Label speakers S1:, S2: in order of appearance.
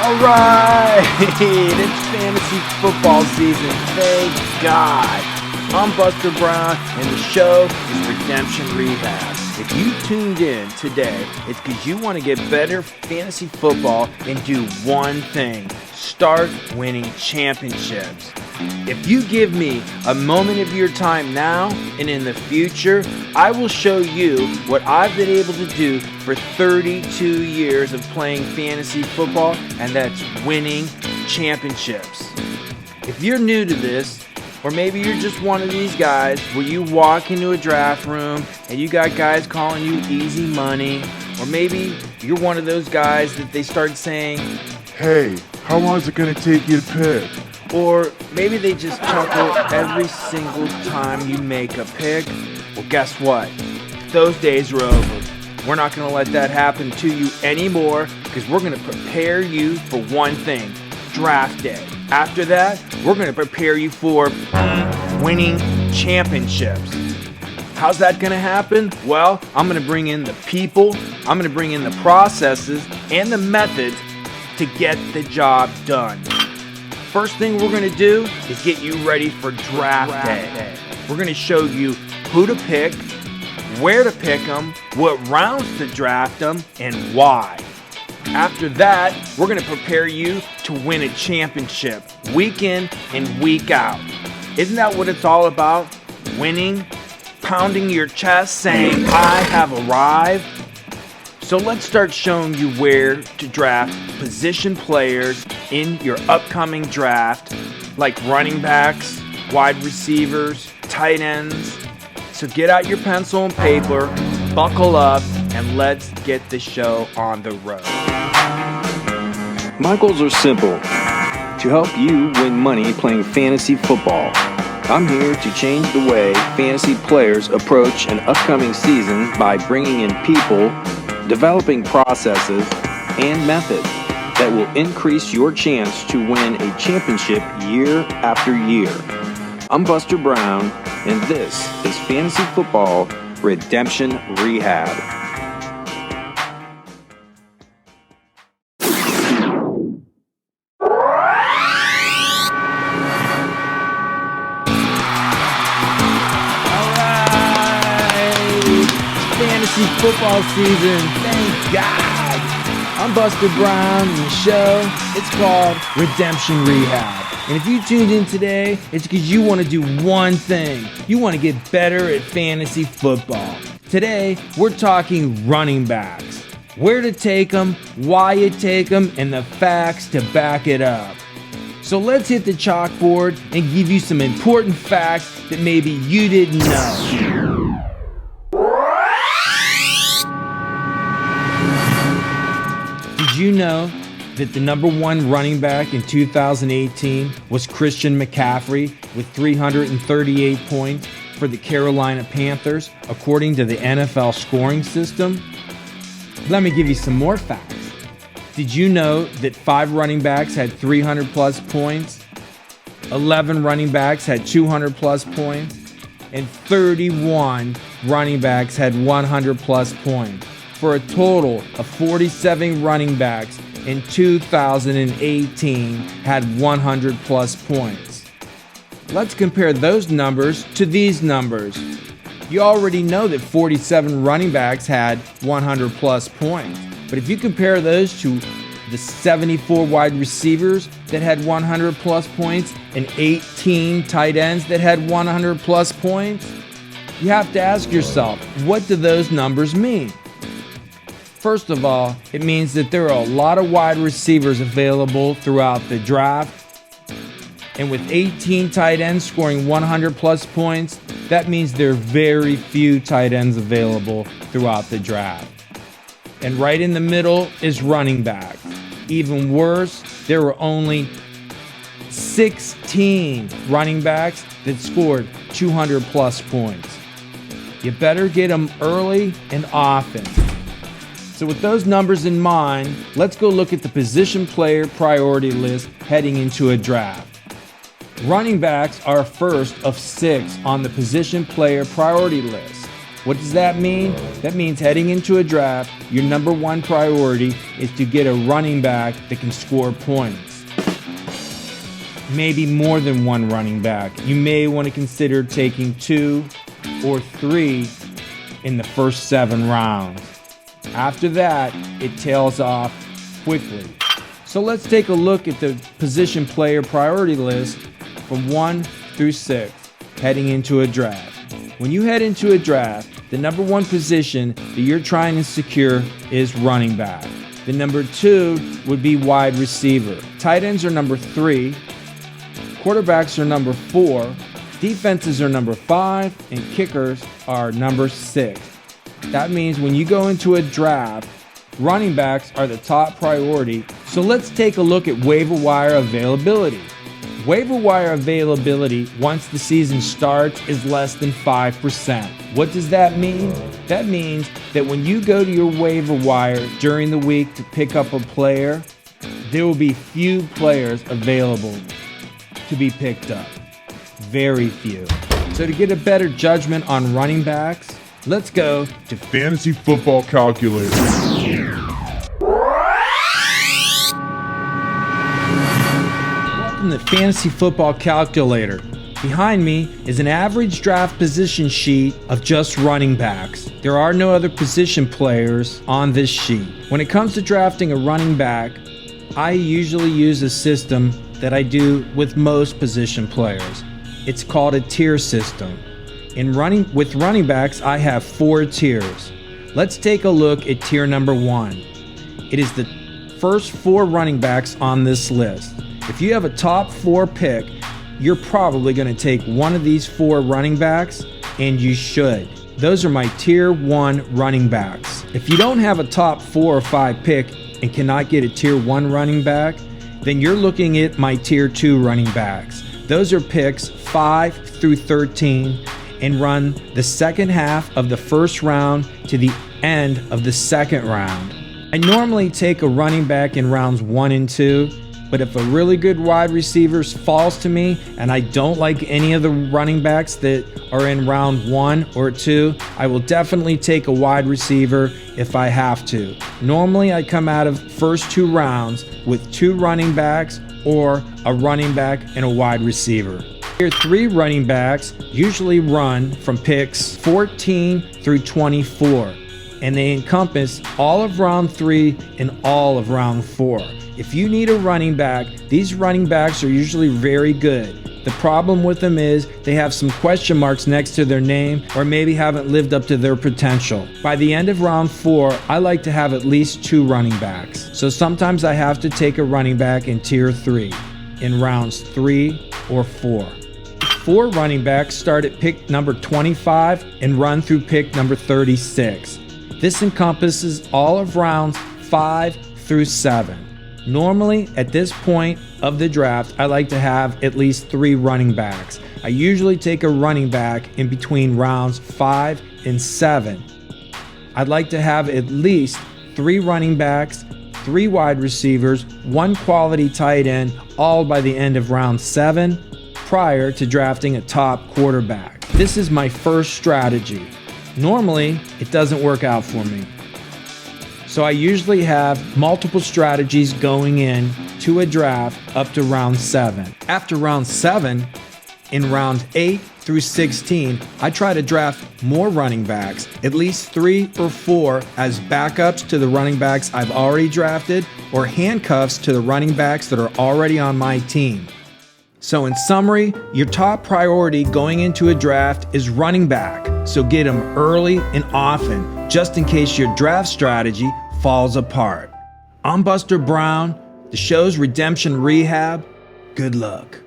S1: All right, it's fantasy football season, thank God. I'm Buster Brown, and the show is Redemption Rehab. If you tuned in today, it's because you want to get better fantasy football and do one thing: start winning championships. If you give me a moment of your time now and in the future, I will show you what I've been able to do for 32 years of playing fantasy football, and that's winning championships. If you're new to this, or maybe you're just one of these guys where you walk into a draft room and you got guys calling you easy money, or maybe you're one of those guys that they start saying,
S2: "Hey, how long is it going to take you to pick?"
S1: Or maybe they just chuckle every single time you make a pick. Well, guess what? Those days are over. We're not going to let that happen to you anymore, because we're going to prepare you for one thing: draft day. After that, we're going to prepare you for winning championships. How's that going to happen? Well, I'm going to bring in the people, I'm going to bring in the processes and the methods to get the job done. First thing we're going to do is get you ready for draft day. We're going to show you who to pick, where to pick them, what rounds to draft them, and why. After that, we're going to prepare you to win a championship week in and week out. Isn't that what it's all about? Winning, pounding your chest, saying, "I have arrived." So let's start showing you where to draft position players in your upcoming draft, like running backs, wide receivers, tight ends. So get out your pencil and paper, buckle up, and let's get the show on the road.
S3: My goals are simple: to help you win money playing fantasy football. I'm here to change the way fantasy players approach an upcoming season by bringing in people, developing processes, and methods that will increase your chance to win a championship year after year. I'm Buster Brown, and this is Fantasy Football Redemption Rehab.
S1: Football season, thank God. I'm Buster Brown, and the show, it's called Redemption Rehab. And if you tuned in today, it's because you want to do one thing: you want to get better at fantasy football. Today, we're talking running backs, where to take them, why you take them, and the facts to back it up. So let's hit the chalkboard and give you some important facts that maybe you didn't know. Did you know that the number one running back in 2018 was Christian McCaffrey with 338 points for the Carolina Panthers, according to the NFL scoring system? Let me give you some more facts. Did you know that 5 running backs had 300 plus points, 11 running backs had 200 plus points, and 31 running backs had 100 plus points, for a total of 47 running backs in 2018 had 100 plus points. Let's compare those numbers to these numbers. You already know that 47 running backs had 100 plus points, but if you compare those to the 74 wide receivers that had 100 plus points and 18 tight ends that had 100 plus points, you have to ask yourself, what do those numbers mean? First of all, it means that there are a lot of wide receivers available throughout the draft. And with 18 tight ends scoring 100 plus points, that means there are very few tight ends available throughout the draft. And right in the middle is running back. Even worse, there were only 16 running backs that scored 200 plus points. You better get them early and often. So with those numbers in mind, let's go look at the position player priority list heading into a draft. Running backs are first of 6 on the position player priority list. What does that mean? That means heading into a draft, your number one priority is to get a running back that can score points. Maybe more than one running back. You may want to consider taking 2 or 3 in the first 7 rounds. After that, it tails off quickly. So let's take a look at the position player priority list from 1 through 6 heading into a draft. When you head into a draft, the number 1 position that you're trying to secure is running back. The number 2 would be wide receiver. Tight ends are number 3. Quarterbacks are number 4. Defenses are number 5. And kickers are number 6. That means when you go into a draft, running backs are the top priority. So let's take a look at waiver wire availability. Waiver wire availability once the season starts is less than 5%. What does that mean? That means that when you go to your waiver wire during the week to pick up a player, there will be few players available to be picked up. Very few. So to get a better judgment on running backs, let's go to
S2: Fantasy Football Calculator.
S1: Welcome to Fantasy Football Calculator. Behind me is an average draft position sheet of just running backs. There are no other position players on this sheet. When it comes to drafting a running back, I usually use a system that I do with most position players. It's called a tier system. With running backs, I have 4 tiers. Let's take a look at tier number 1. It is the first 4 running backs on this list. If you have a top 4 pick, you're probably going to take one of these 4 running backs, and you should. Those are my tier 1 running backs. If you don't have a top 4 or 5 pick and cannot get a tier 1 running back, then you're looking at my tier 2 running backs. Those are picks 5 through 13 and run the second half of the first round to the end of the second round. I normally take a running back in rounds 1 and 2, but if a really good wide receiver falls to me and I don't like any of the running backs that are in round 1 or 2, I will definitely take a wide receiver if I have to. Normally I come out of first 2 rounds with 2 running backs or a running back and a wide receiver. Tier 3 running backs usually run from picks 14 through 24, and they encompass all of round 3 and all of round 4. If you need a running back, these running backs are usually very good. The problem with them is they have some question marks next to their name or maybe haven't lived up to their potential. By the end of round 4, I like to have at least 2 running backs. So sometimes I have to take a running back in tier 3 in rounds 3 or 4. 4 running backs start at pick number 25 and run through pick number 36. This encompasses all of rounds 5 through 7. Normally, at this point of the draft, I like to have at least 3 running backs. I usually take a running back in between rounds 5 and 7. I'd like to have at least 3 running backs, 3 wide receivers, 1 quality tight end, all by the end of round 7, prior to drafting a top quarterback. This is my first strategy. Normally, it doesn't work out for me. So I usually have multiple strategies going in to a draft up to round 7. After round 7, in round 8 through 16, I try to draft more running backs, at least 3 or 4 as backups to the running backs I've already drafted or handcuffs to the running backs that are already on my team. So in summary, your top priority going into a draft is running back. So get them early and often, just in case your draft strategy falls apart. I'm Buster Brown, the show's Redemption Rehab. Good luck.